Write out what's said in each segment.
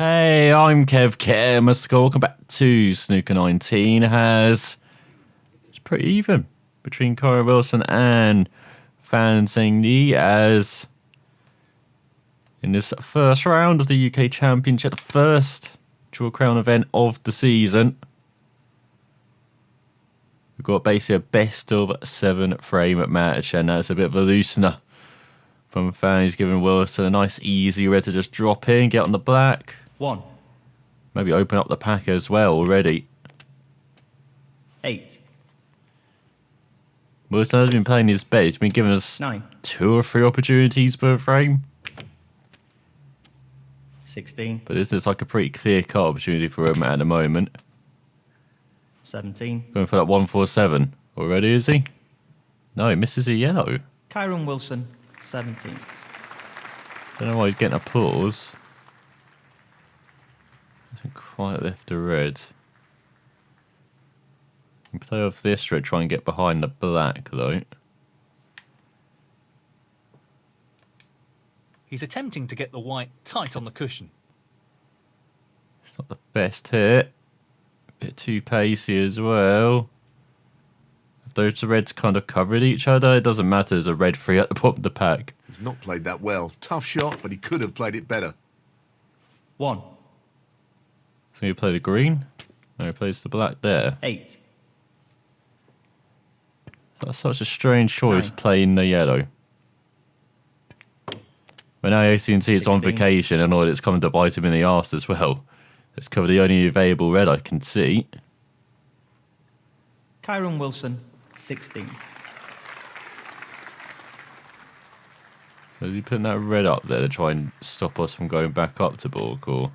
Hey, I'm Kev Kermasker. Welcome back to Snooker 19. It's pretty even between Kyron Wilson and Fan Zhengyi as in this first round of the UK Championship, the first Triple Crown event of the season. We've got basically a best of 7 frame match, and that's a bit of a loosener from Fan. He's giving Wilson a nice easy red to just drop in, get on the black. 1. Maybe open up the pack as well already. 8. Wilson has been playing his best. He's been giving us 9. 2 or 3 opportunities per frame. 16. But this is like a pretty clear-cut opportunity for him at the moment. 17. Going for that 147 already, is he? No, he misses a yellow. Kyron Wilson, 17. Don't know why he's getting applause. Hasn't quite left the red. Can play off this red, try and get behind the black though. He's attempting to get the white tight on the cushion. It's not the best hit. Bit too pacey as well. If those reds kind of covered each other, it doesn't matter. There's a red free at the bottom of the pack. He's not played that well. Tough shot, but he could have played it better. 1. So you play the green? No, he plays the black there. 8. That's such a strange choice 9. playing the yellow. But now you can see it's on 16. vacation and all it's coming to bite him in the arse as well. It's covered the only available red I can see. Kyron Wilson, 16. So is he putting that red up there to try and stop us from going back up to balk, or?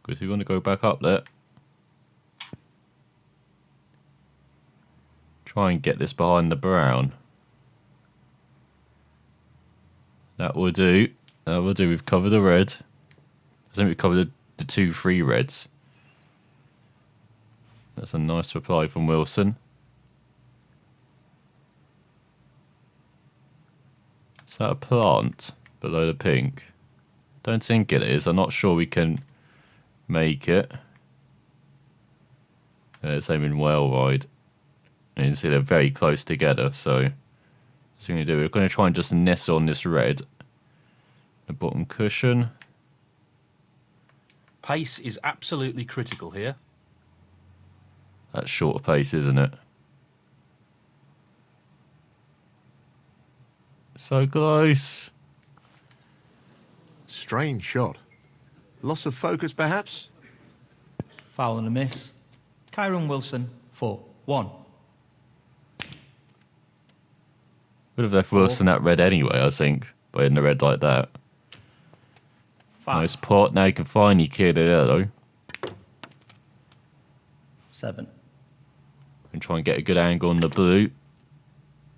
Because we want to go back up there. Try and get this behind the brown. That will do. That will do. We've covered the red. I think we've covered the 2 free reds. That's a nice reply from Wilson. Is that a plant below the pink? Don't think it is. I'm not sure we can make it. It's aiming well wide. And you can see they're very close together, so what's we're going to do? We're going to try and just nestle on this red. The bottom cushion. Pace is absolutely critical here. That's short pace, isn't it? So close. Strange shot. Loss of focus, perhaps? Foul and a miss. Kyron Wilson, 4. 1. Would have left Wilson that red anyway, I think. But in the red like that. 5. Nice pot. Now you can finally kill the yellow. 7. And try and get a good angle on the blue.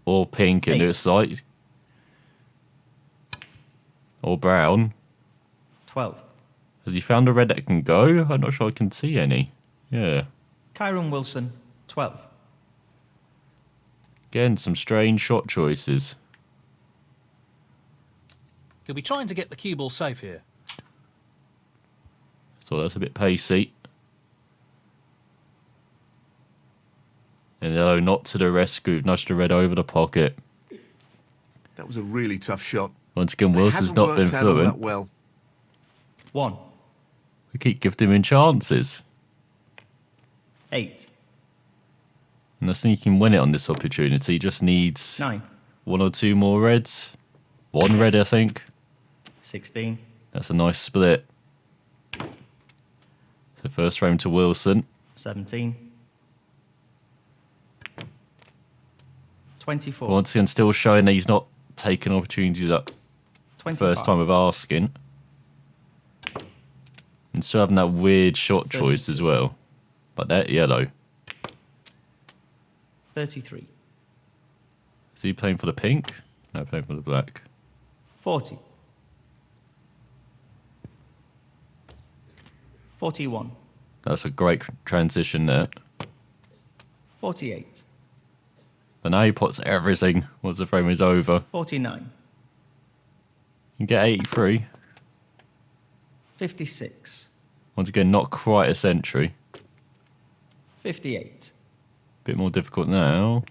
Or pink into 8. its sight. Or brown. 12. Has he found a red that can go? I'm not sure I can see any. Yeah. Kyron Wilson, 12. Again, some strange shot choices. He'll be trying to get the cue ball safe here. So that's a bit pacey. And yellow not to the rescue. Nudged the red over the pocket. That was a really tough shot. Once again, It Wilson's hasn't not been worked out all that fluent. well. 1. We keep giving him chances. 8. And I think he can win it on this opportunity. He just needs 9. 1 or 2 more reds. 1 red, I think. 16. That's a nice split. So first frame to Wilson. 17. 24. But once again, still showing that he's not taking opportunities up 25. first time of asking. And still having that weird shot choice as well. Like that yellow. 33. Is he playing for the pink? No, playing for the black. 40. 41. That's a great transition there. 48. But now he puts everything once the frame is over. 49. You can get 83. 56. Once again, not quite a century. 58. Bit more difficult now.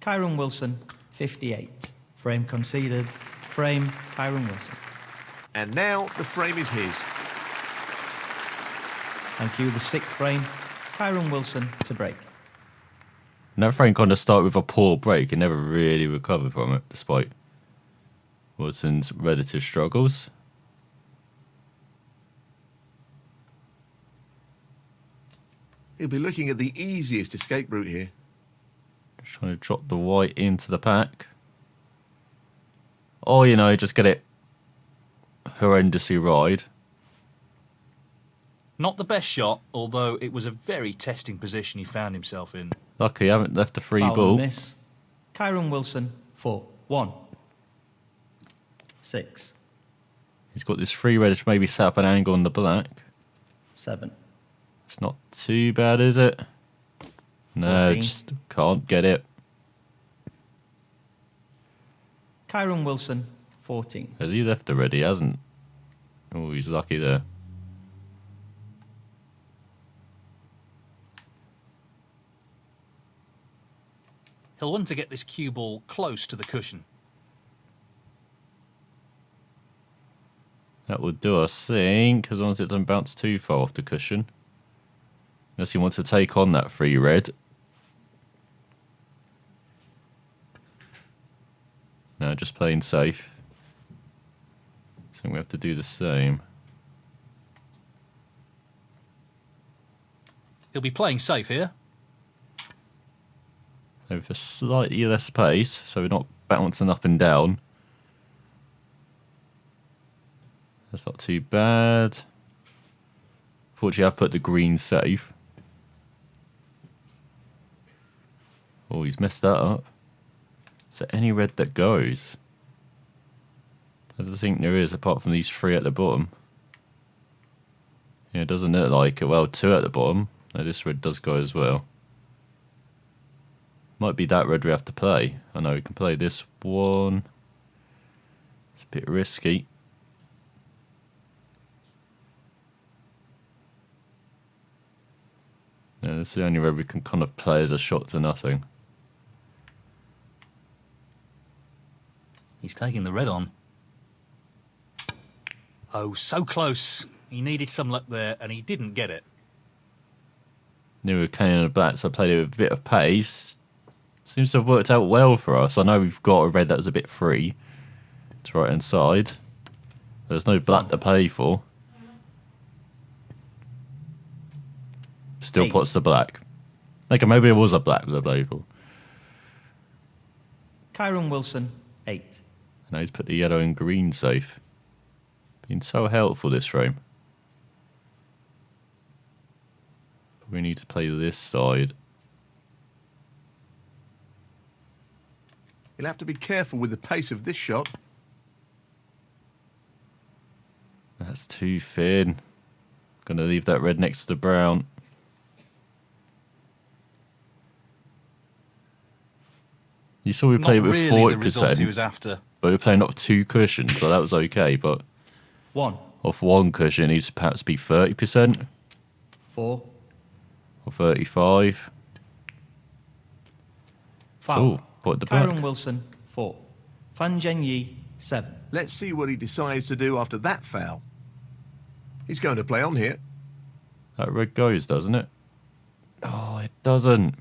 Kyron Wilson, 58. Frame conceded. Frame, Kyron Wilson. And now the frame is his. And cue the sixth frame, Kyron Wilson to break. And that frame kind of started with a poor break and never really recovered from it, despite Wilson's relative struggles. He'll be looking at the easiest escape route here. Just trying to drop the white into the pack. Or, just get it horrendously wide. Not the best shot, although it was a very testing position he found himself in. Luckily, I haven't left a free Foul ball. and miss. Kyron Wilson, 4. 1. 6. He's got this free red which maybe set up an angle on the black. 7. It's not too bad, is it? No, 14. just can't get it. Kyron Wilson, 14. Has he left already? He hasn't. Oh, he's lucky there. He'll want to get this cue ball close to the cushion. That will do, I think, as long as it doesn't bounce too far off the cushion. Unless he wants to take on that free red. No, just playing safe. So we have to do the same. He'll be playing safe here. So with a slightly less pace, so we're not bouncing up and down. That's not too bad. Fortunately, I've put the green safe. Oh, he's messed that up. Is there any red that goes? I don't think there is, apart from these 3 at the bottom. Yeah, it doesn't look like it. Well, 2 at the bottom. No, this red does go as well. Might be that red we have to play. I know we can play this one. It's a bit risky. Yeah, this is the only red we can kind of play as a shot to nothing. He's taking the red on. Oh, so close. He needed some luck there, and he didn't get it. Knew we were playing on the black, so I played it with a bit of pace. Seems to have worked out well for us. I know we've got a red that was a bit free. It's right hand side. There's no black to play for. Still 8. puts the black. Like maybe it was a black to play for. Kyron Wilson, 8. Now he's put the yellow and green safe. Been so helpful this frame. But we need to play this side. He'll have to be careful with the pace of this shot. That's too thin. Gonna leave that red next to the brown. You saw we Not played with really the result he 40%, was after. but we're playing off 2 cushions, so that was okay. But 1. off 1 cushion, it needs to perhaps be 30% 4. or 35. Foul. Oh, put the black. Kyron Wilson, 4. Zhengyi, 7. Let's see what he decides to do after that foul. He's going to play on here. That red goes, doesn't it? Oh, it doesn't.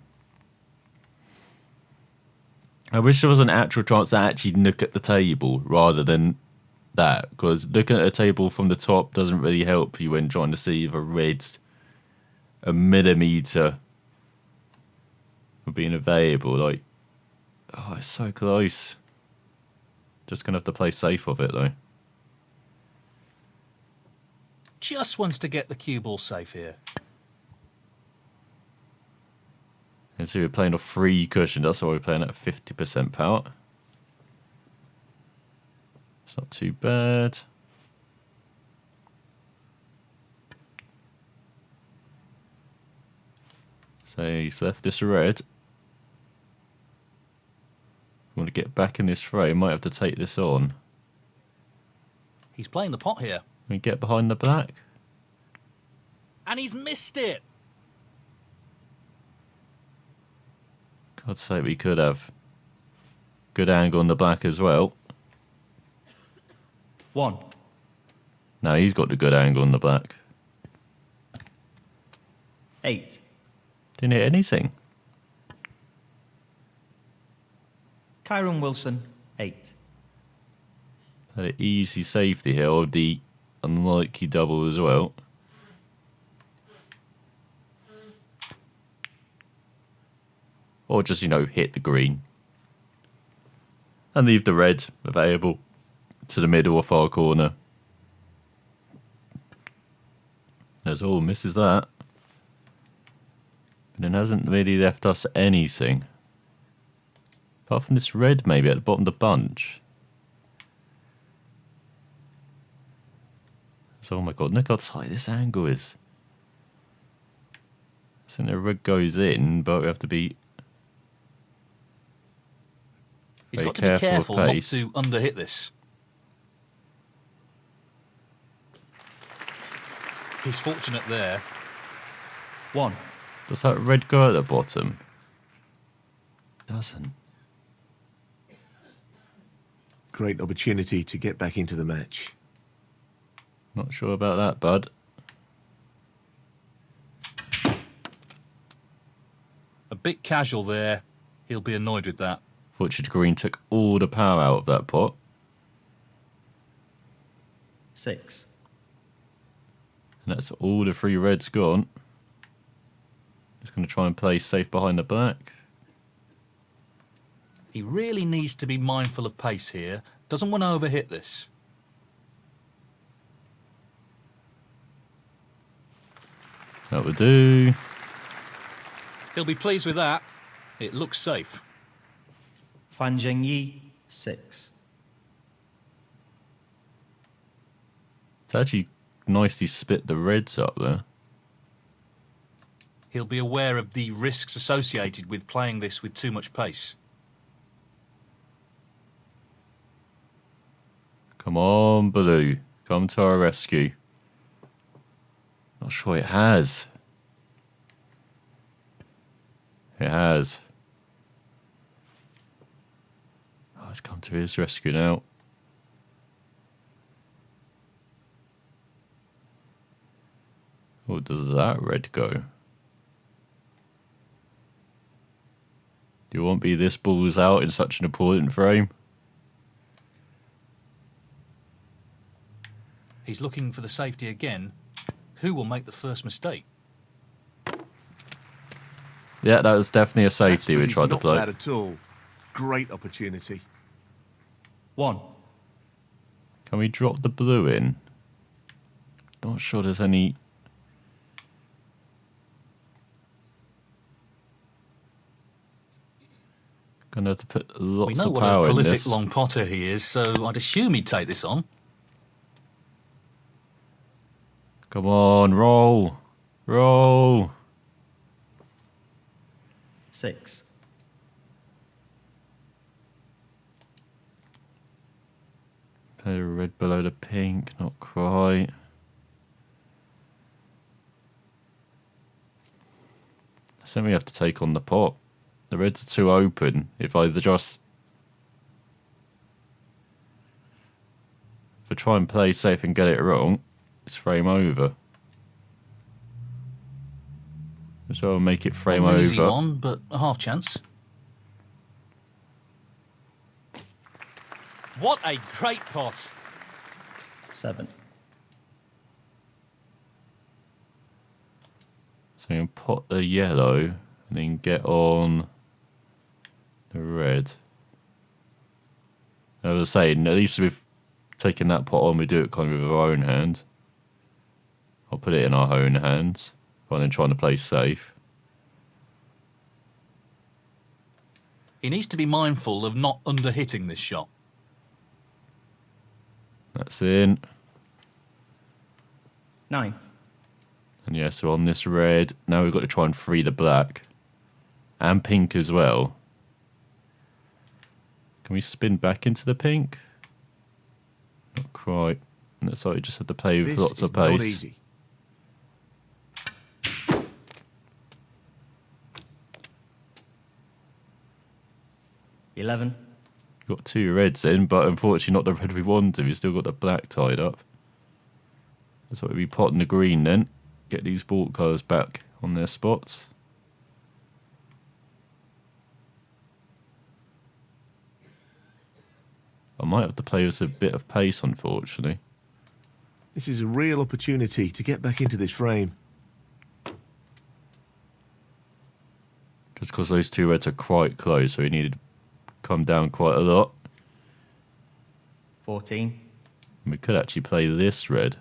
I wish there was an actual chance to actually look at the table rather than that, because looking at the table from the top doesn't really help you when trying to see if a red's a millimetre of being available. Like, oh, it's so close. Just gonna have to play safe of it though. Just wants to get the cue ball safe here. And see, we're playing off 3 cushions. That's why we're playing at 50% power. It's not too bad. So he's left this red. Want to get back in this frame, might have to take this on. He's playing the pot here. Can we get behind the black? And he's missed it. God's sake, we could have. Good angle on the black as well. 1. No, he's got the good angle on the black. 8. Didn't hit anything. Kyron Wilson, 8. Had an easy safety here, or the unlikely double as well. Or just, hit the green. And leave the red available to the middle or far corner. That's all, misses that. But it hasn't really left us anything. Apart from this red maybe at the bottom of the bunch. So, oh my god, look how tight this angle is. I think the red goes in, but we have to be He's very got to be careful of not pace. to underhit this. He's fortunate there. 1. Does that red go at the bottom? Doesn't. Great opportunity to get back into the match. Not sure about that, bud. A bit casual there. He'll be annoyed with that. Fortunate Green took all the power out of that pot. 6. And that's all the 3 reds gone. Just going to try and play safe behind the black. He really needs to be mindful of pace here. Doesn't want to overhit this. That would do. He'll be pleased with that. It looks safe. Fan Zhengyi, 6. It's actually nicely split the reds up there. He'll be aware of the risks associated with playing this with too much pace. Come on, Blue. Come to our rescue. Not sure it has. It has. Oh, it's come to his rescue now. Oh, does that red go? You won't be this balls out in such an important frame. He's looking for the safety again. Who will make the first mistake? Yeah, that was definitely a safety we That's tried to not play. bad at all. Great opportunity. 1. Can we drop the blue in? Not sure there's any... Gonna have to put We lots know of what a power in prolific this. long potter he is, so I'd assume he'd take this on. Come on, roll. Roll. 6. Play the red below the pink, not quite. I think we have to take on the pot. The reds are too open. If I try and play safe and get it wrong, it's frame over. So I'll make it frame An over. easy one, but a half chance. What a great pot. 7. So you can pot the yellow and then get on the red. I was saying, at least we've taken that pot on, we do it kind of with our own hand. I'll put it in our own hands rather than trying to play safe. He needs to be mindful of not underhitting this shot. That's in. 9. And yeah, so on this red, now we've got to try and free the black. And pink as well. Can we spin back into the pink? Not quite. Looks like we just have to play with This lots is of not pace. easy. $11. Got 2 reds in, but unfortunately not the red we wanted. We've still got the black tied up. So we'll be potting the green then. Get these ball colours back on their spots. I might have to play with a bit of pace, unfortunately. This is a real opportunity to get back into this frame. Just because those 2 reds are quite close, so we needed to come down quite a lot. 14. And we could actually play this red.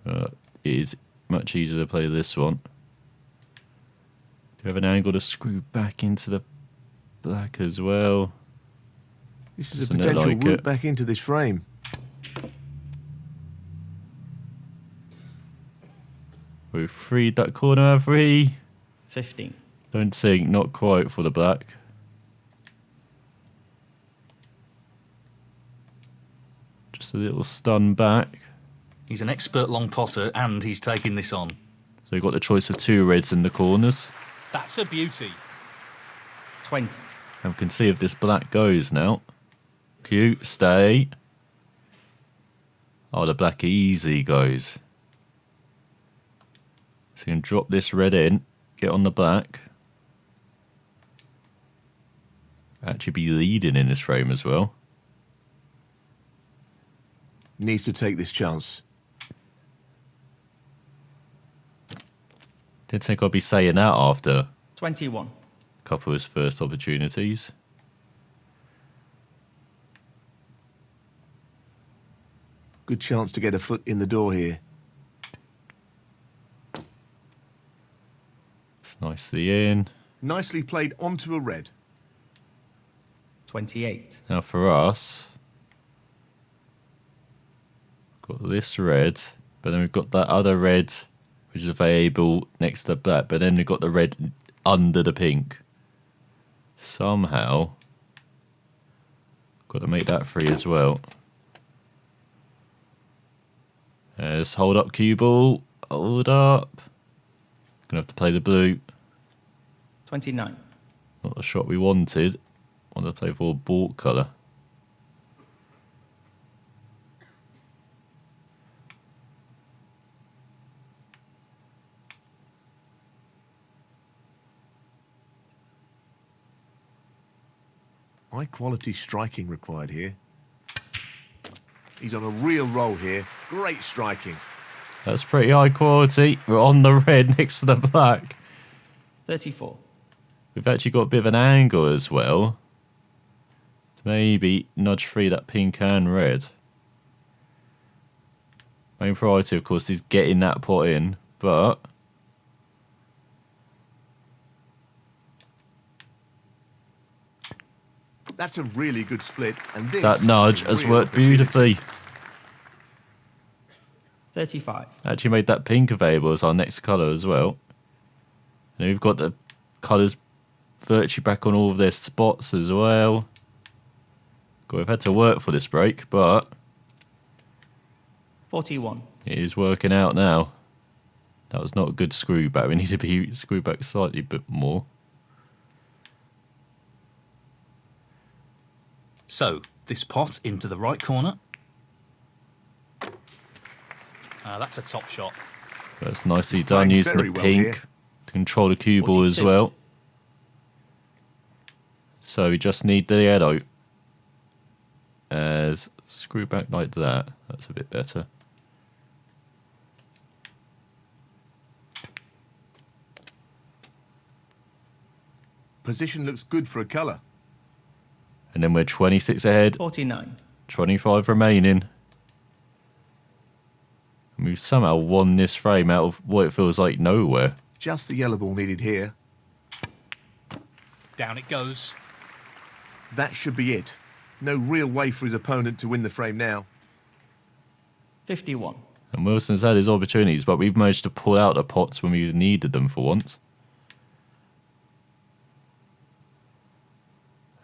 It is much easier to play this one. Do you have an angle to screw back into the black as well? This is a Doesn't it potential like route it? back into this frame. We've freed that corner, free. 15. Don't think, not quite for the black. Just a little stun back. He's an expert long potter, and he's taking this on. So we've got the choice of 2 reds in the corners. That's a beauty. 20. And we can see if this black goes now. Cute, stay. Oh, the black easy goes. So you can drop this red in, get on the black. Actually be leading in this frame as well. Needs to take this chance. Didn't think I'd be saying that after a 21. couple of his first opportunities. Good chance to get a foot in the door here. It's nicely in. Nicely played onto a red. 28. Now for us, got this red, but then we've got that other red, which is available next to black, but then we've got the red under the pink. Somehow, got to make that free as well. Let's hold up cue ball, hold up. Gonna have to play the blue. 29. Not the shot we wanted. Wanted to play for ball colour. High quality striking required here. He's on a real roll here. Great striking. That's pretty high quality. We're on the red next to the black. 34. We've actually got a bit of an angle as well. To maybe nudge free that pink and red. Main priority, of course, is getting that pot in, but That's a really good split. And this that nudge is a has real worked opportunity. beautifully. 35. Actually made that pink available as our next colour as well. And we've got the colours virtually back on all of their spots as well. God, we've had to work for this break, but 41. it is working out now. That was not a good screw back. We need to be screwed back slightly bit more. So, this pot into the right corner. That's a top shot. That's nicely He's done playing using very the well pink here. to control the cue ball as 42. well. So we just need the yellow. As screw back like that. That's a bit better. Position looks good for a colour. And then we're 26 ahead, 49. 25 remaining. And we've somehow won this frame out of what it feels like nowhere. Just the yellow ball needed here. Down it goes. That should be it. No real way for his opponent to win the frame now. 51. And Wilson's had his opportunities, but we've managed to pull out the pots when we needed them for once.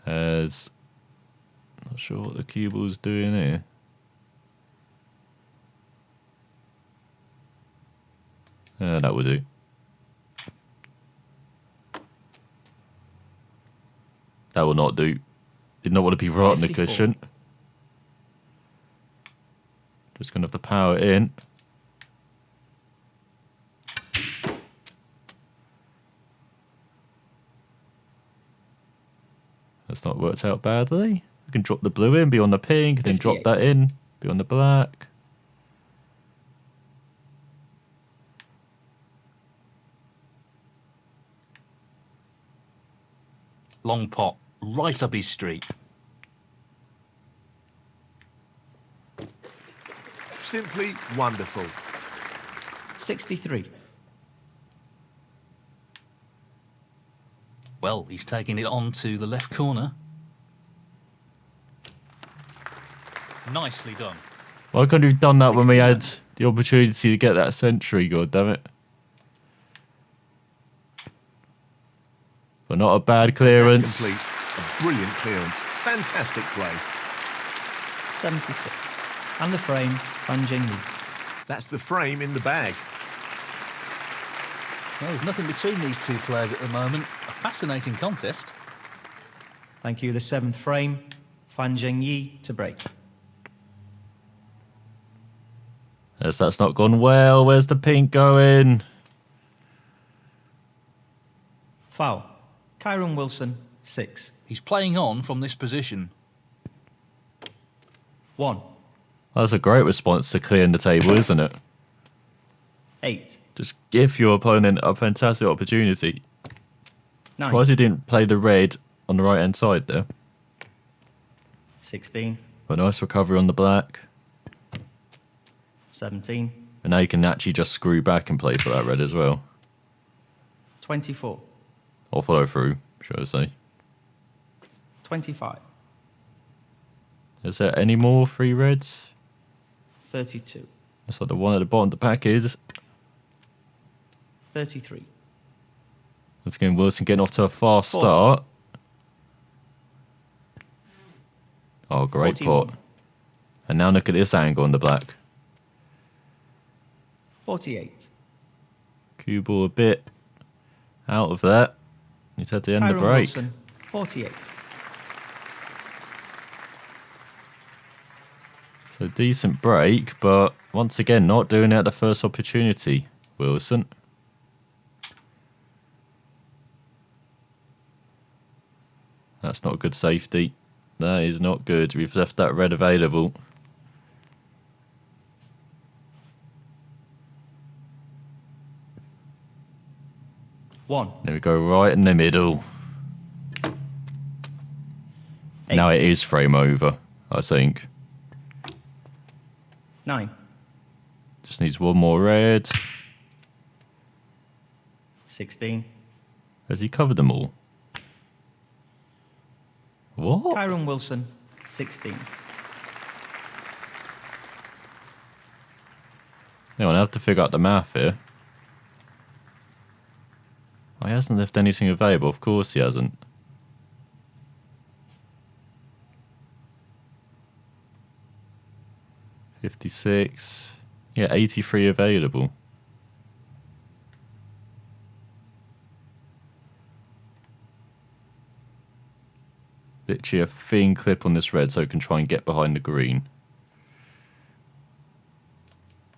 As Not sure what the cue ball's doing here. That will do. That will not do. Did not want to be right on the 54. cushion. Just going to have to power it in. That's not worked out badly. I can drop the blue in, be on the pink, and then drop that 58. in, be on the black. Long pot, right up his street. Simply wonderful. 63. Well, he's taking it on to the left corner. Nicely done. Why couldn't you have done that when we 69. had the opportunity to get that century, god damn it. But not a bad clearance. Complete. A brilliant clearance. Fantastic play. 76. And the frame, Fan Zhengyi. That's the frame in the bag. Well, there's nothing between these two players at the moment. A fascinating contest. Thank you. The 7th frame, Fan Zhengyi to break. Yes, that's not gone well. Where's the pink going? Foul. Kyron Wilson, 6. He's playing on from this position. 1. That's a great response to clearing the table, isn't it? 8. Just give your opponent a fantastic opportunity. 9. Surprised he didn't play the red on the right hand side there. 16. But nice recovery on the black. 17. And now you can actually just screw back and play for that red as well. 24. Or follow through, should I say. 25. Is there any more free reds? 32. That's like the one at the bottom of the pack is. 33. Once again, Wilson getting off to a fast 40. start. Oh, great 41. pot. And now look at this angle on the black. 48. Cue ball a bit out of that. He's had to end the Kyron break. Wilson, 48. So decent break, but once again, not doing it at the first opportunity, Wilson. That's not good safety. That is not good. We've left that red available. One. There we go, right in the middle. Now it is frame over, I think. 9. Just needs one more red. 16. Has he covered them all? What? Kyron Wilson, 16. Hang on, I have to figure out the math here. Oh, he hasn't left anything available. Of course he hasn't. $56. Yeah, 83 available. Literally a thin clip on this red so it can try and get behind the green.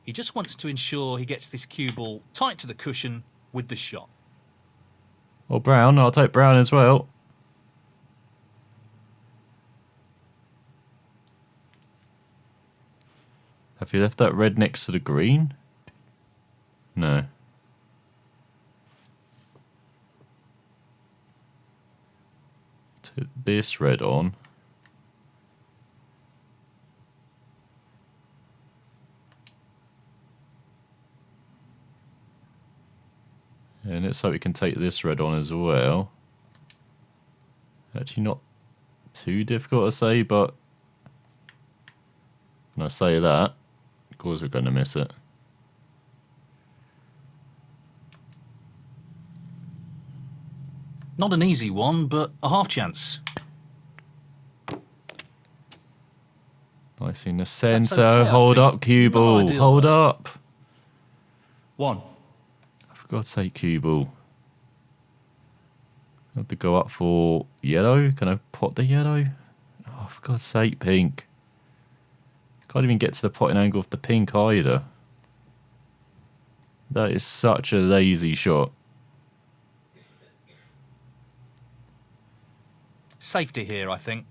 He just wants to ensure he gets this cue ball tight to the cushion with the shot. Or brown. I'll take brown as well. Have you left that red next to the green? No. To this red on. And it's so we can take this red on as well. Actually not too difficult to say, but when I say that, of course we're going to miss it. Not an easy one, but a half chance. Nice in the That's centre. okay, I Hold think. up, cue Not ball. ideal, Hold though. up. 1. For God's sake, cue ball. I have to go up for yellow. Can I pot the yellow? Oh, for God's sake, pink. Can't even get to the potting angle of the pink either. That is such a lazy shot. Safety here, I think.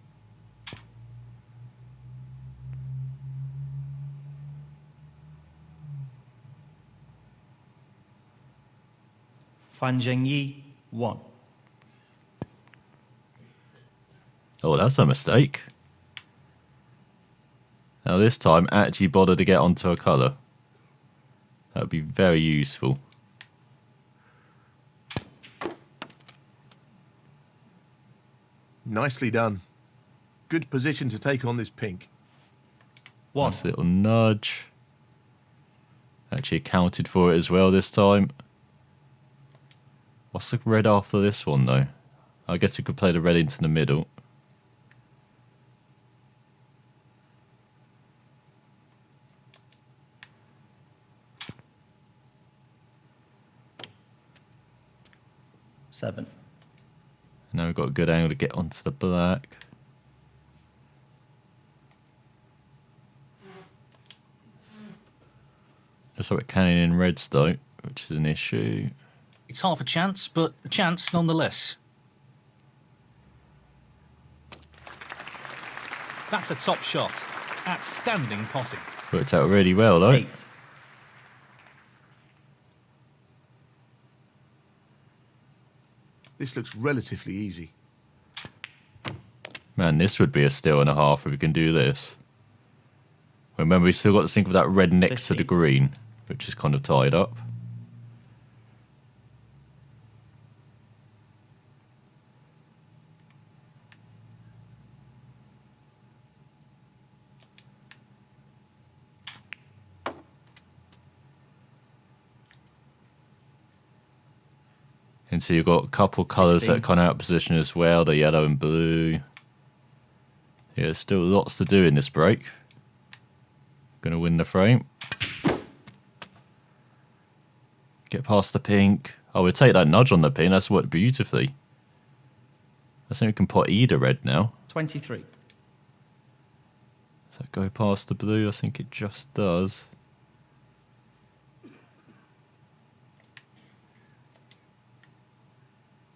Fan Zhengyi, 1. Oh, that's a mistake. Now this time, actually bother to get onto a colour. That would be very useful. Nicely done. Good position to take on this pink. 1. Nice little nudge. Actually accounted for it as well this time. What's the red after this one though? I guess we could play the red into the middle. Seven. Now we've got a good angle to get onto the black. Looks like we're canning in reds though, which is an issue. It's half a chance, but a chance nonetheless. That's a top shot. Outstanding potting. Worked out really well though. 8. This looks relatively easy. Man, this would be a steal and a half if we can do this. Remember, we still got to think of that red next to the 15. green, which is kind of tied up. And so you've got a couple colours that 16. are kind of out of position as well, the yellow and blue. Yeah, there's still lots to do in this break. Gonna win the frame. Get past the pink. Oh, we'll take that nudge on the pin. That's worked beautifully. I think we can pot either red now. 23. Does that go past the blue? I think it just does.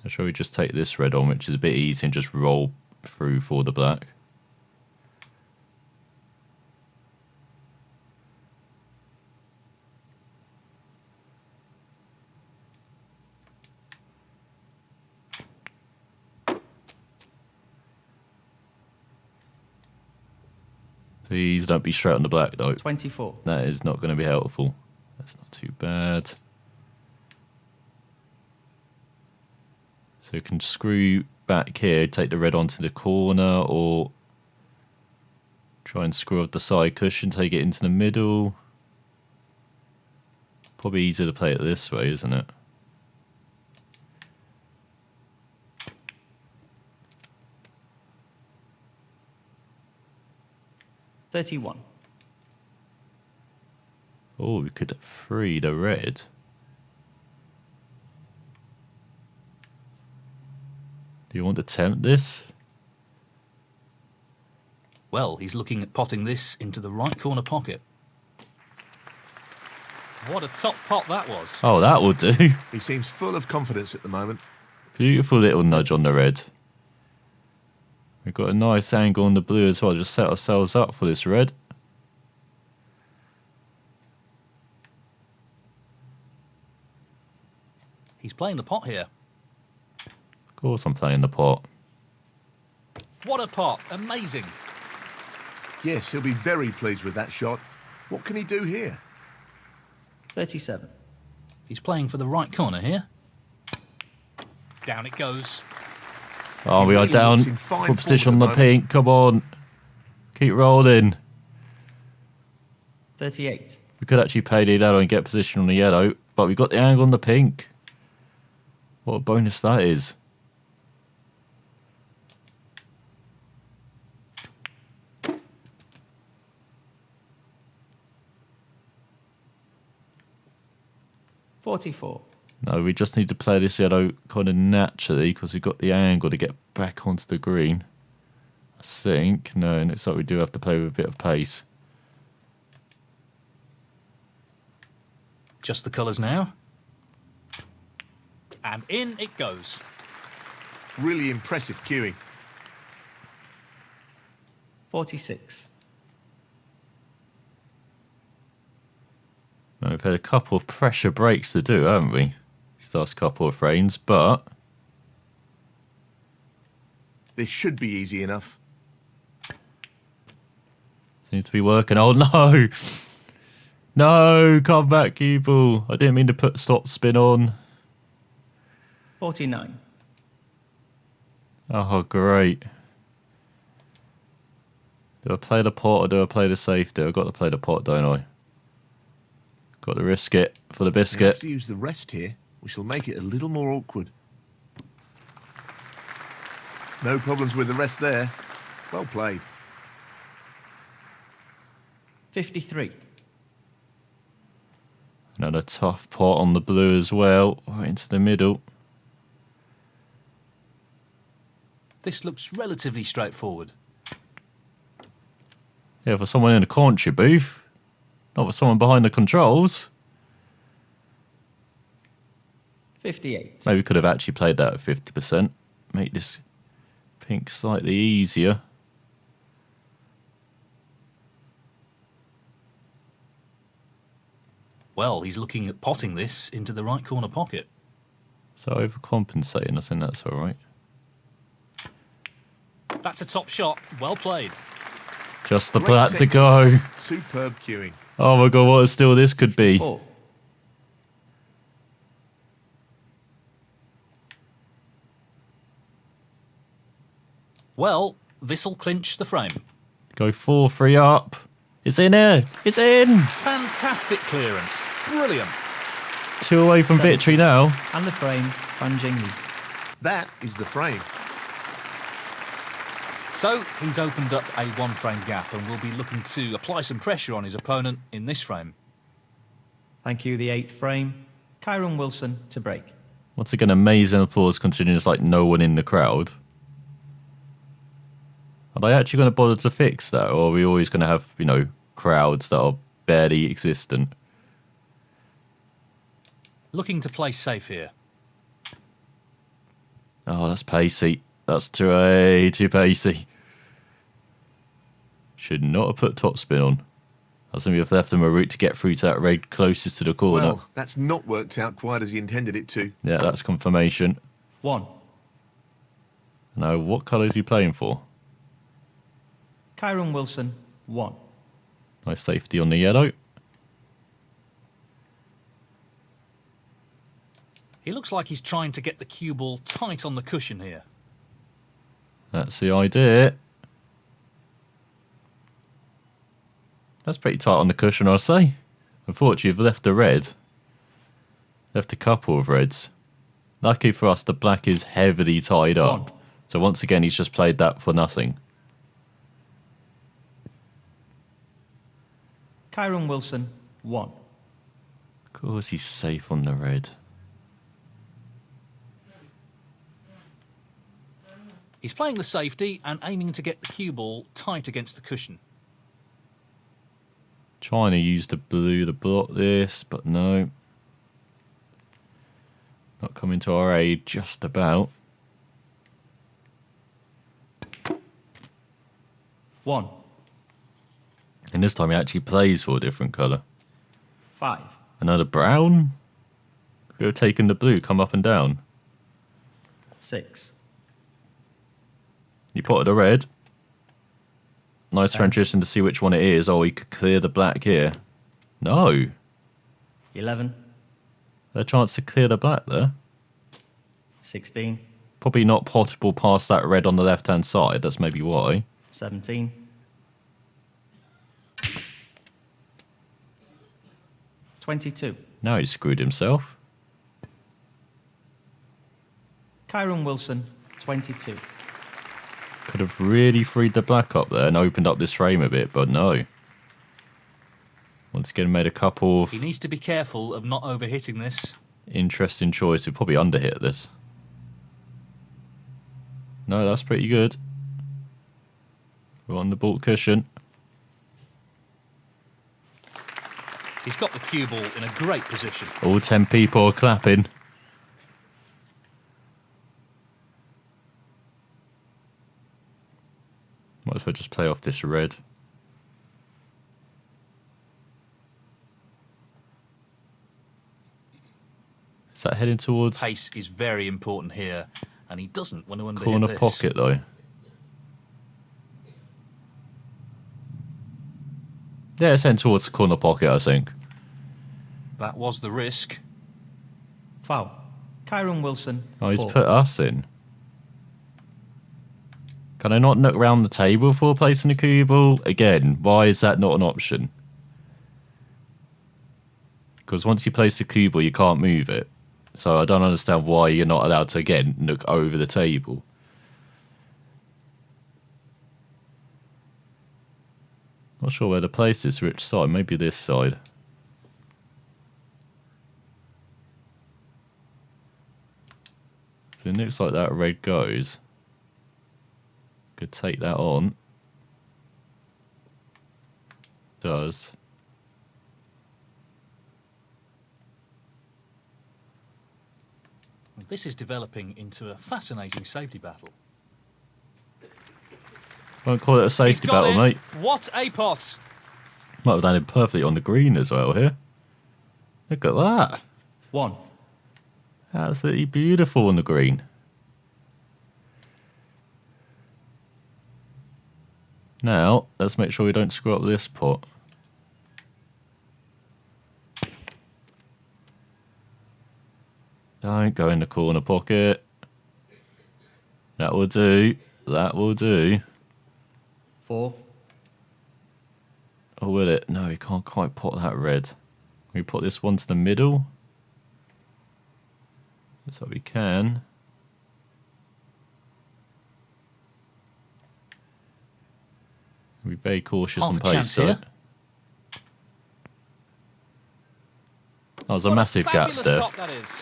Or shall we just take this red on, which is a bit easy, and just roll through for the black? Please don't be straight on the black, though. 24. That is not going to be helpful. That's not too bad. So you can screw back here, take the red onto the corner, or try and screw off the side cushion, take it into the middle. Probably easier to play it this way, isn't it? $31. Oh, we could free the red. Do you want to tempt this? Well, he's looking at potting this into the right corner pocket. What a top pot that was. Oh, that will do. He seems full of confidence at the moment. Beautiful little nudge on the red. We've got a nice angle on the blue as well. Just set ourselves up for this red. He's playing the pot here. Of course I'm playing the pot. What a pot. Amazing. Yes, he'll be very pleased with that shot. What can he do here? 37. He's playing for the right corner here. Down it goes. Oh, we are really down looks in fine for position form on at the the moment. pink. Come on. Keep rolling. 38. We could actually play the yellow and get position on the yellow, but we got the angle on the pink. What a bonus that is. 44. No, we just need to play this yellow kind of naturally because we've got the angle to get back onto the green. I think. No, and it's like we do have to play with a bit of pace. Just the colours now. And in it goes. Really impressive cueing. 46. Now, we've had a couple of pressure breaks to do, haven't we? These last couple of frames, but This should be easy enough. seems to be working. Oh no! No, come back, cue ball. I didn't mean to put stop spin on. 49. Oh, great. Do I play the pot or do I play the safety? I've got to play the pot, don't I? Got to risk it for the We have biscuit. to use the rest here, which will make it a little more awkward. No problems with the rest there. Well played. 53. Another tough pot on the blue as well. Right into the middle. This looks relatively straightforward. Yeah, for someone in a commentary booth. Not for someone behind the controls. 58. Maybe we could have actually played that at 50%. Make this pink slightly easier. Well, he's looking at potting this into the right corner pocket. So overcompensating, I think that's all right. That's a top shot. Well played. Just the Great black to technique. go. Superb cueing. Oh my god, what a steal this could be. 4. Well, this'll clinch the frame. Go 4-3 up. It's in there. It's in. Fantastic clearance. Brilliant. 2 away from victory now. And the frame, Fan Zhengyi. That is the frame. So he's opened up a one-frame gap and will be looking to apply some pressure on his opponent in this frame. Thank you, the 8th frame. Kyron Wilson to break. Once again, amazing applause considering there's like no one in the crowd. Are they actually going to bother to fix that, or are we always going to have, you know, crowds that are barely existent? Looking to play safe here. Oh, that's pacey. That's too pacey. Should not have put top spin on. I think we've left them a route to get through to that red closest to the corner. Well, that's not worked out quite as he intended it to. Yeah, that's confirmation. 1. Now, what colour is he playing for? Kyron Wilson, 1. Nice safety on the yellow. He looks like he's trying to get the cue ball tight on the cushion here. That's the idea. That's pretty tight on the cushion, I'd say. Unfortunately, you've left a red. Left a couple of reds. Lucky for us, the black is heavily tied up. 1. So once again, he's just played that for nothing. Kyron Wilson, 1. Of course, he's safe on the red. He's playing the safety and aiming to get the cue ball tight against the cushion. Trying to use the blue to block this, but no. Not coming to our aid just about. 1. And this time he actually plays for a different colour. 5. Another brown? Could have taken the blue, come up and down. 6. He potted a red. Nice transition to see which one it is. Oh, he could clear the black here. No. 11. A chance to clear the black there. 16. Probably not potable past that red on the left-hand side. That's maybe why. 17. 22. Now he's screwed himself. Kyron Wilson, 22. Could have really freed the black up there and opened up this frame a bit, but no. Once again, made a couple of... He needs to be careful of not overhitting this. Interesting choice. We probably underhit this. No, that's pretty good. We're on the ball cushion. He's got the cue ball in a great position. All 10 people are clapping. Might as well just play off this red. Is that heading towards Pace is very important here, and he doesn't want to underhit corner this. pocket though? Yeah, it's heading towards the corner pocket, I think. That was the risk. Foul. Kyron Wilson. Oh, he's 4. put us in. Can I not look around the table before placing a cue ball? Again, why is that not an option? Because once you place the cue ball, you can't move it. So I don't understand why you're not allowed to, again, look over the table. Not sure where to place this, which side. Maybe this side. So it looks like that red goes. Could take that on. Does. This is developing into a fascinating safety battle. Won't call it a safety He's got battle, it. mate. What a pot! Might have landed perfectly on the green as well here. Look at that. 1. Absolutely beautiful on the green. Now, let's make sure we don't screw up this pot. Don't go in the corner pocket. That will do. That will do. 4. Or will it? No, we can't quite pot that red. Can we put this one to the middle? So we can. Be very cautious Half on a pace chance though. here. That was a What massive gap fabulous there. pot that is.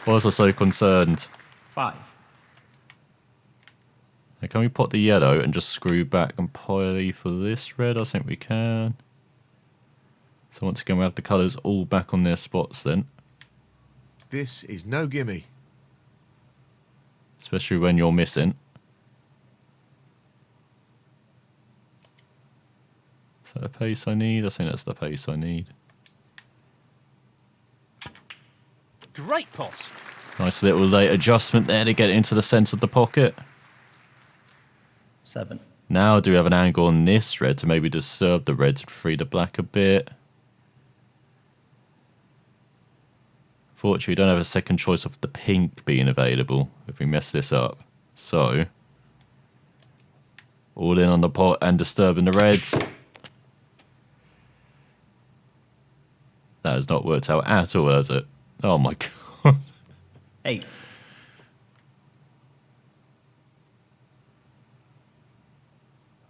Why was I so concerned? 5. Now, can we put the yellow and just screw back and poly for this red? I think we can. So once again, we have the colours all back on their spots then. This is no gimme. Especially when you're missing. Is that the pace I need? I think that's the pace I need. Great pot. Nice little late adjustment there to get it into the centre of the pocket. 7. Now do we have an angle on this red to maybe disturb the red to free the black a bit? Fortunately, we don't have a second choice of the pink being available if we mess this up. So, all in on the pot and disturbing the reds. That has not worked out at all, has it? Oh my god. 8.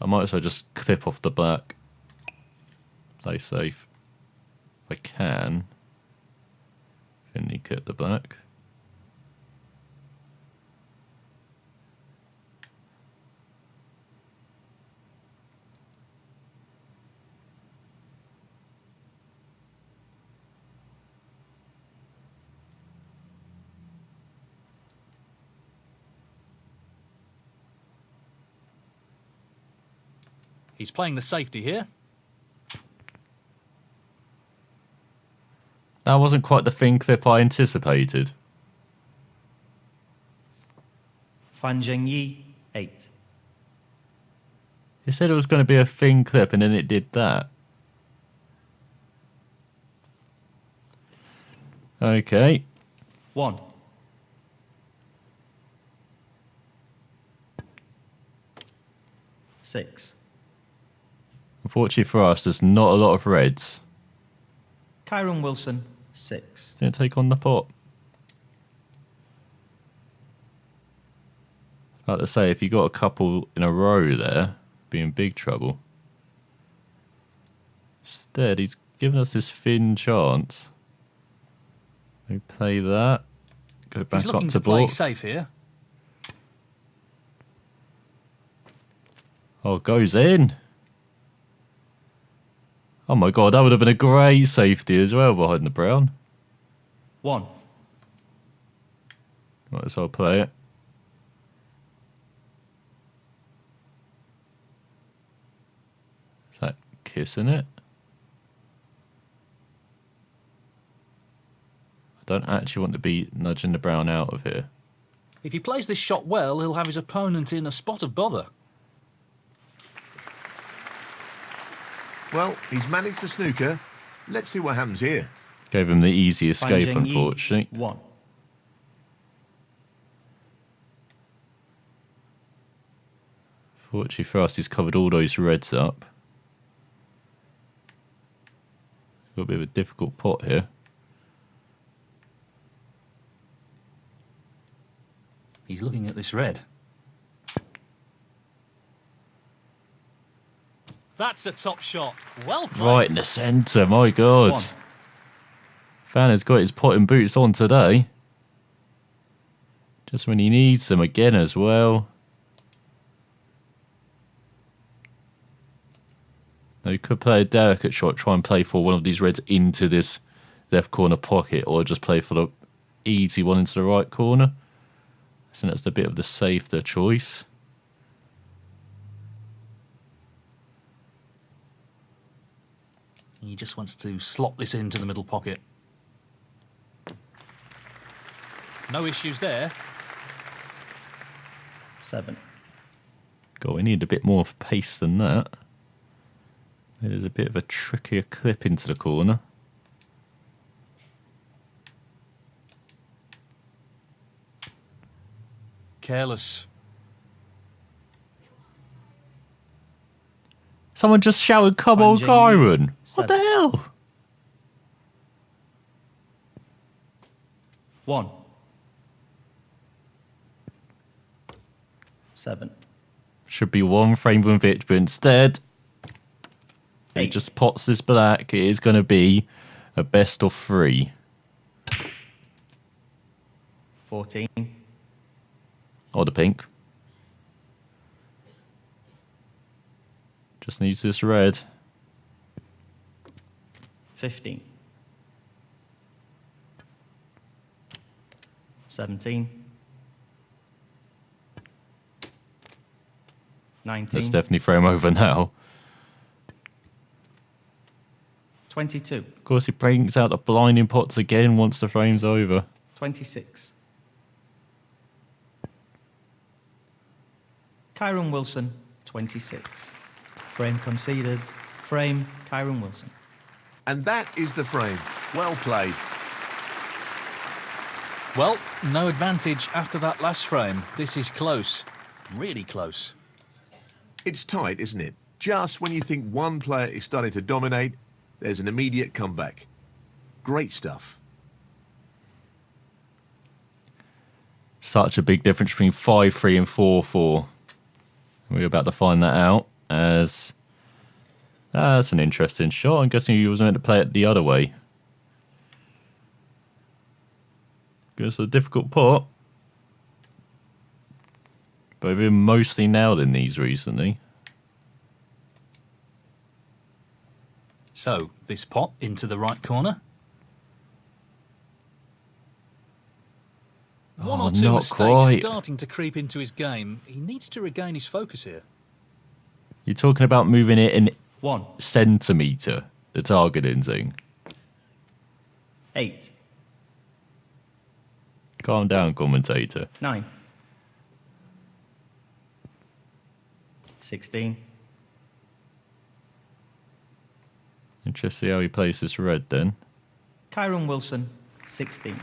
I might as well just clip off the black. Stay safe. If I can. Finally clip the black. He's playing the safety here. That wasn't quite the thin clip I anticipated. Fan Zhengyi. 8. You said it was going to be a thin clip and then it did that. Okay. 1. Six. Unfortunately for us, there's not a lot of reds. Kyron Wilson. 6. Didn't take on the pot. Like to say, if you got a couple in a row there, be in big trouble. Instead, he's given us this thin chance. We play that. Go back He's up looking to to play block. safe here. Oh, goes in. Oh my god, that would have been a great safety as well behind the brown. 1. Might as well play it. Is that kissing it? I don't actually want to be nudging the brown out of here. If he plays this shot well, he'll have his opponent in a spot of bother. Well, he's managed the snooker. Let's see what happens here. Gave him the easy escape, Zhengyi, unfortunately. 1. Fortunately for us, he's covered all those reds up. Got a bit of a difficult pot here. He's looking at this red. That's a top shot. Well played. Right in the centre, my god. 1. Fan has got his pot and boots on today. Just when he needs them again as well. Now you could play a delicate shot, try and play for one of these reds into this left corner pocket, or just play for the easy one into the right corner. I think that's a bit of the safer choice. He just wants to slot this into the middle pocket. No issues there. 7. God, we need a bit more pace than that. There's a bit of a trickier clip into the corner. Careless. Someone just shouted, "Come on, Zhengyi, Kyron!" What 7. the hell? 1. 7. Should be one frame with it, but instead, he 8. just pots this black. It is going to be a best of 3. 14. Or the pink. Just needs this red. 15. 17. 19. Let's definitely frame over now. 22. Of course, he brings out the blinding pots again once the frame's over. 26. Kyron Wilson, 26. Frame conceded. Frame, Kyron Wilson. And that is the frame. Well played. Well, no advantage after that last frame. This is close. Really close. It's tight, isn't it? Just when you think one player is starting to dominate, there's an immediate comeback. Great stuff. Such a big difference between 5-3 and 4-4. We're about to find that out, as that's an interesting shot. I'm guessing he was meant to play it the other way. It's a difficult pot, but we've been mostly nailed in these recently. So, this pot into the right corner. One Oh, or two not mistakes quite. starting to creep into his game. He needs to regain his focus here. You're talking about moving it an 1. centimetre, the targeting thing. 8. Calm down, commentator. 9. 16. Interesting to see how he plays this red then. Kyron Wilson, 16.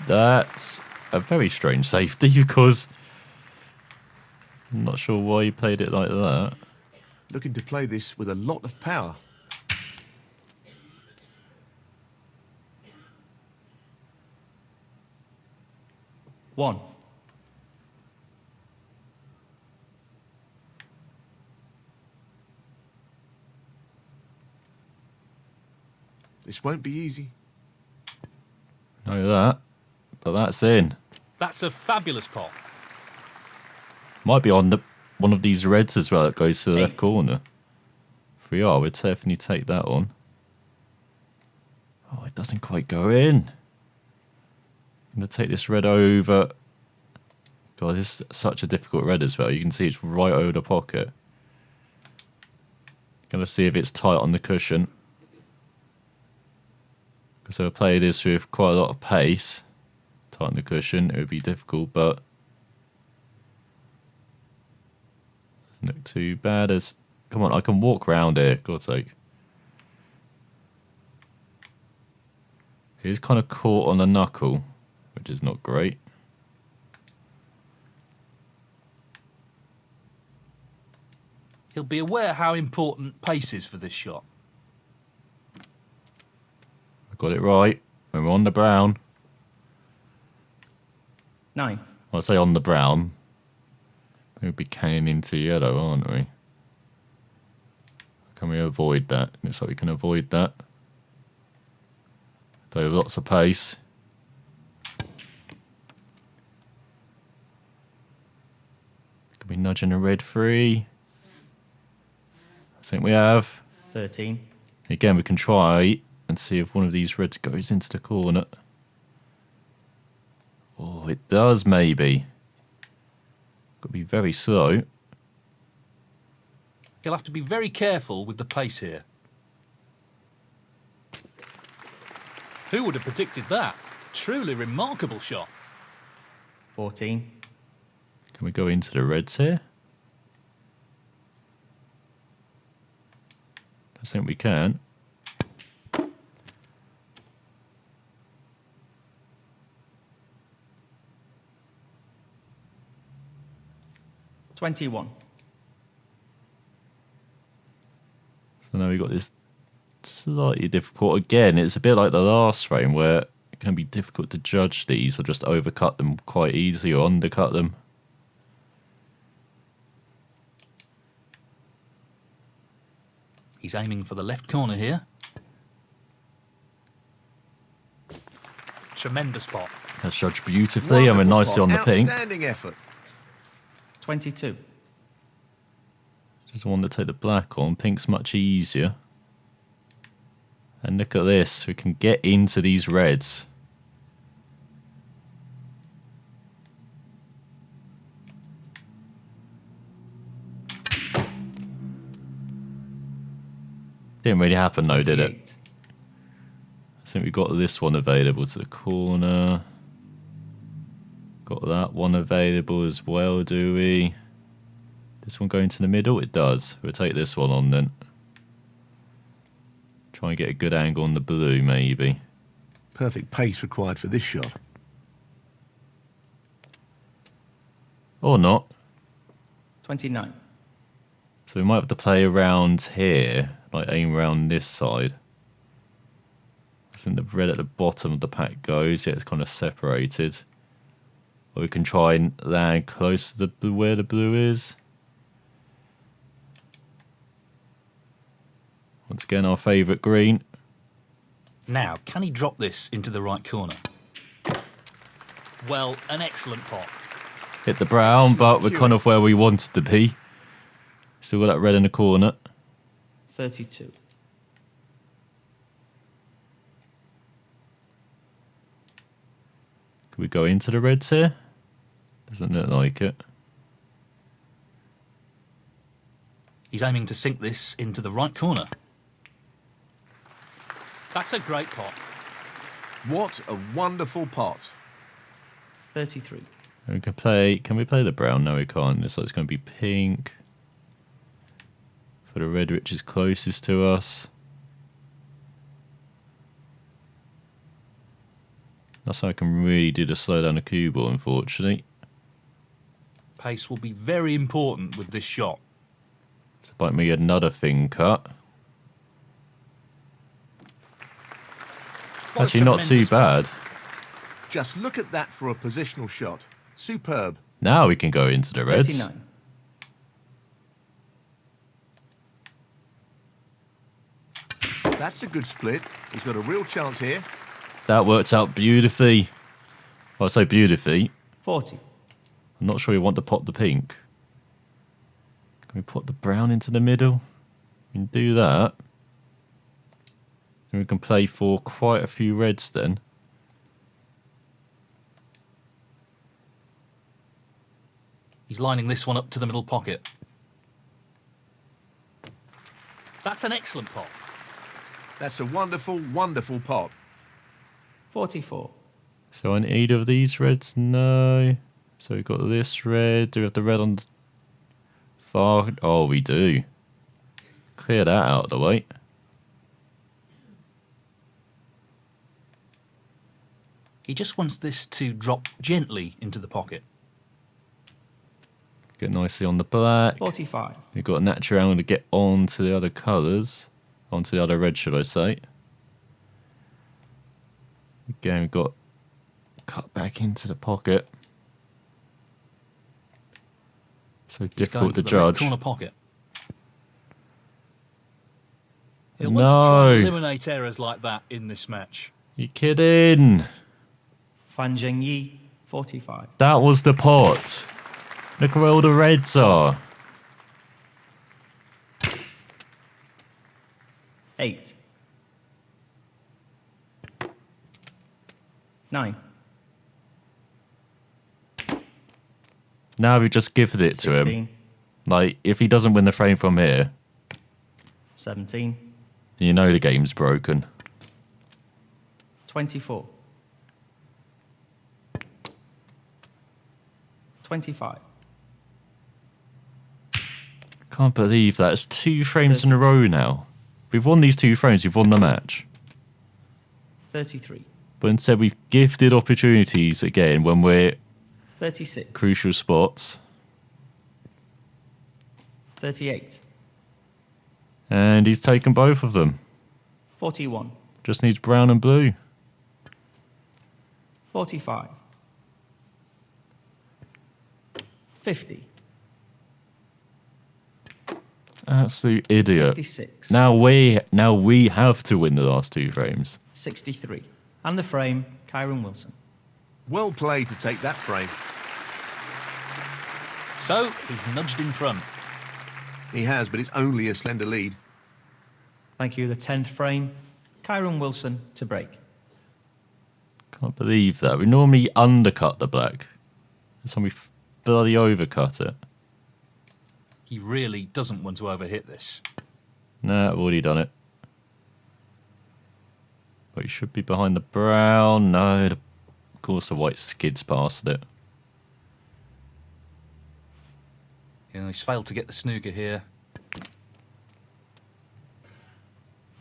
That's a very strange safety because I'm not sure why he played it like that. Looking to play this with a lot of power. One. This won't be easy. Know that. But that's in. That's a fabulous pot. Might be on one of these reds as well that goes to the left 8. corner. If we are, we'd definitely take that on. Oh, it doesn't quite go in. I'm going to take this red over. God, this is such a difficult red as well. You can see it's right over the pocket. Going to see if it's tight on the cushion. Because if I play this with quite a lot of pace, tight on the cushion, it would be difficult, but doesn't look too bad as... Come on, I can walk round here, God's sake. He's kind of caught on the knuckle, which is not great. He'll be aware how important pace is for this shot. I got it right. We're on the brown. 9. I say on the brown. We'll be canning into yellow, aren't we? Can we avoid that? Looks like we can avoid that. Play with lots of pace. Could be nudging a red free. I think we have. 13. Again, we can try and see if one of these reds goes into the corner. Oh, it does maybe. Got to be very slow. He'll have to be very careful with the pace here. Who would have predicted that? Truly remarkable shot. 14. Can we go into the reds here? I think we can. $21. So now we've got this slightly difficult. Again, it's a bit like the last frame where it can be difficult to judge these or just overcut them quite easily or undercut them. He's aiming for the left corner here. Tremendous spot. That's judged beautifully. I mean, Wonderful nicely on pot. the pink. Outstanding effort. 22. Just want to take the black on. Pink's much easier. And look at this. We can get into these reds. Didn't really happen though, did it? 28. I think we got this one available to the corner. Got that one available as well, do we? This one going to the middle? It does. We'll take this one on then. Try and get a good angle on the blue, maybe. Perfect pace required for this shot. Or not. 29. So we might have to play around here, like aim around this side. I think the red at the bottom of the pack goes. Yeah, it's kind of separated. Or we can try and land close to the blue, where the blue is. Once again, our favourite green. Now, can he drop this into the right corner? Well, an excellent pot. Hit the brown, but we're kind of where we wanted to be. Still got that red in the corner. 32. Could we go into the reds here? Doesn't look like it. He's aiming to sink this into the right corner. That's a great pot. What a wonderful pot. 33. And we can play. Can we play the brown? No, we can't. It's like it's going to be pink. For the red, which is closest to us. That's how I can really do the slow down the cue ball, unfortunately. Pace will be very important with this shot. It's about me another thing cut. What a Actually, not too tremendous pot. bad. Just look at that for a positional shot. Superb. Now we can go into the reds. 39. That's a good split. He's got a real chance here. That worked out beautifully. Well, I say beautifully. 40. I'm not sure we want to pot the pink. Can we put the brown into the middle? We can do that. And we can play for quite a few reds then. He's lining this one up to the middle pocket. That's an excellent pot. That's a wonderful, wonderful pot. 44. So on either of these reds, no. So we've got this red. Do we have the red on the far? Oh, we do. Clear that out of the way. He just wants this to drop gently into the pocket. Get nicely on the black. 45. We've got a natural angle to get onto the other colours. Onto the other red, should I say. Again, we've got cut back into the pocket. So He's difficult to going for the left judge. corner pocket. He'll No. want to try and eliminate errors like that in this match. You kidding? Fan Zhengyi, 45. That was the pot. Look where all the reds are. 8. 9. Now we just gifted it to him. 16. Like, if he doesn't win the frame from here, 17. you know the game's broken. 24. 25. Can't believe that. It's 2 frames in a row now. If we've won these 2 frames, we've won the match. 33. But instead we've gifted opportunities again when we're 36. crucial spots. 38. And he's taken both of them. 41. Just needs brown and blue. 45. 50. Absolute idiot. 56. Now we have to win the last 2 frames. 63. And the frame, Kyron Wilson. Well played to take that frame. So, he's nudged in front. He has, but it's only a slender lead. Thank you. The 10th frame, Kyron Wilson to break. Can't believe that. We normally undercut the black. This time we bloody overcut it. He really doesn't want to overhit this. Nah, I've already done it. But you should be behind the brown. No, of course the white skids past it. You know, he's failed to get the snooker here. Of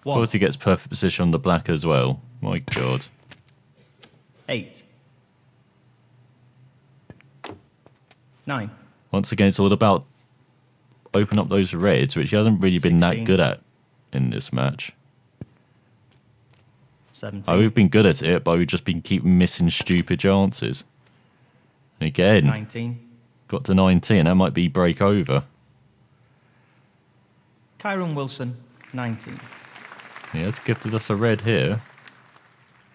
course he gets perfect position on the black as well. My God. 8. 9. Once again, it's all about open up those reds, which he hasn't really been 16. that good at in this match. 17. Oh, we've been good at it, but we've just been keep missing stupid chances. And again, 19. got to 19. That might be break over. Kyron Wilson, 19. He has gifted us a red here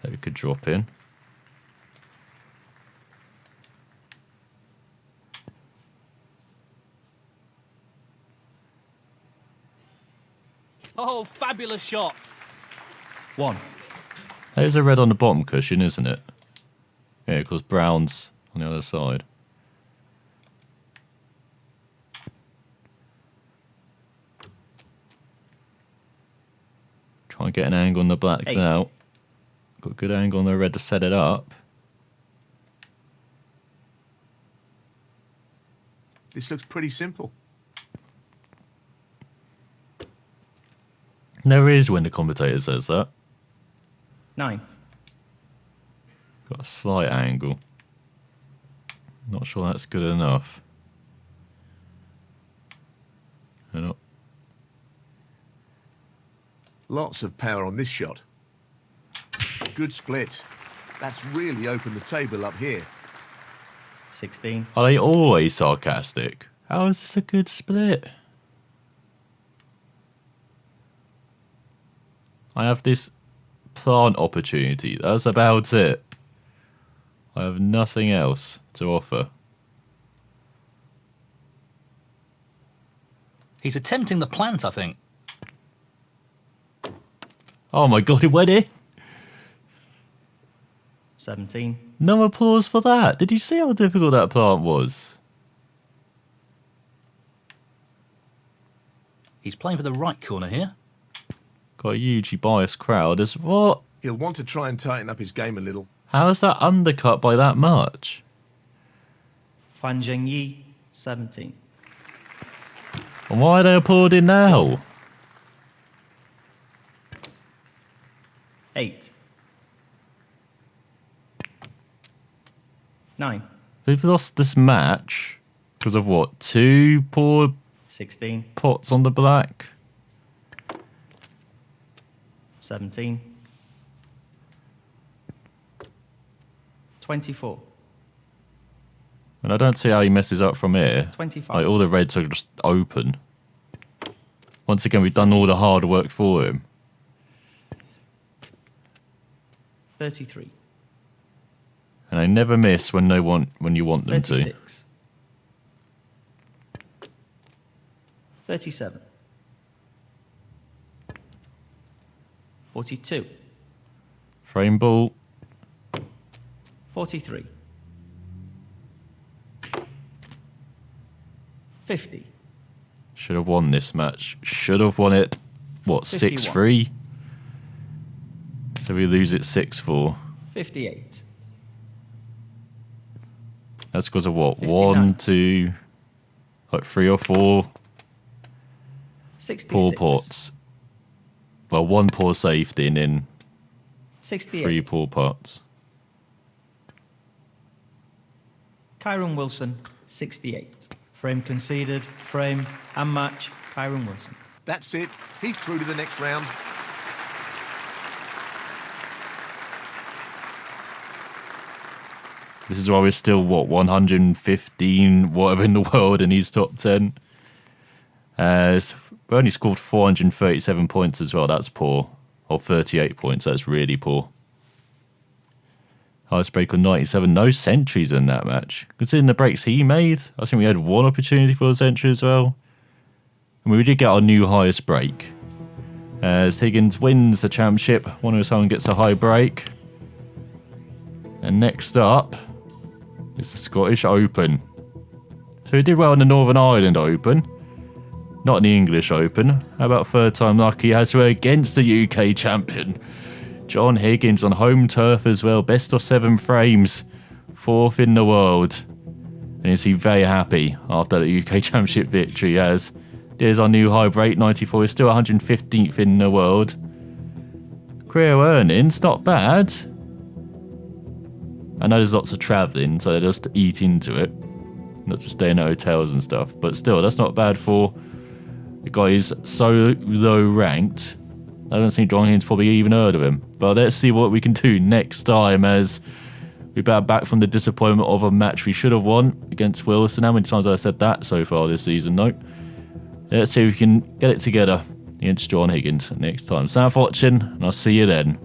that we could drop in. Oh, fabulous shot. 1. There's a red on the bottom cushion, isn't it? Yeah, because brown's on the other side. Try and get an angle on the black 8. now. Got a good angle on the red to set it up. This looks pretty simple. There is when the commentator says that. 9. Got a slight angle. Not sure that's good enough. No. Lots of power on this shot. Good split. That's really opened the table up here. 16. Are they always sarcastic? How is this a good split? I have this plant opportunity. That's about it. I have nothing else to offer. He's attempting the plant, I think. Oh my god, it went in. 17. No applause for that. Did you see how difficult that plant was? He's playing for the right corner here. Got a hugely biased crowd as what? He'll want to try and tighten up his game a little. How is that undercut by that much? Fan Zhengyi, 17. And why are they applauding now? 8. 9. They've lost this match because of what? 2 poor 16. pots on the black? 17. 24. And I don't see how he messes up from here. 25. Like, all the reds are just open. Once again, we've done all the hard work for him. 33. And they never miss when you want them to. 36. 37. 42. Frame ball. 43. 50. Should have won this match. Should have won it. What, 6-3? So we lose it 6-4. 58. That's because of what? 59. 1, 2, like 3 or 4 66. poor pots. Well, 1 poor safety and then 68. 3 poor pots. Kyron Wilson, 68. Frame conceded, frame and match, Kyron Wilson. That's it. He's through to the next round. This is why we're still, what, 115, whatever in the world, and he's top 10. We only scored 437 points as well. That's poor. Or 38 points. That's really poor. Highest break on 97. No centuries in that match. Considering the breaks he made, I think we had 1 opportunity for a century as well. And we did get our new highest break. As Higgins wins the championship, one of someone gets a high break. And next up is the Scottish Open. So he did well in the Northern Ireland Open. Not in the English Open. How about third time lucky as well against the UK champion, John Higgins, on home turf as well. Best of 7 frames. 4th in the world. And is he very happy after the UK championship victory, as there's our new high break, 94. He's still 115th in the world. Career earnings, not bad. I know there's lots of travelling, so they just eat into it. Not to stay in hotels and stuff. But still, that's not bad for the guy who's so low ranked. I don't think John Higgins probably even heard of him. But let's see what we can do next time, as we bounce back from the disappointment of a match we should have won against Wilson. How many times have I said that so far this season? No. Let's see if we can get it together against John Higgins next time. Thanks for watching, and I'll see you then.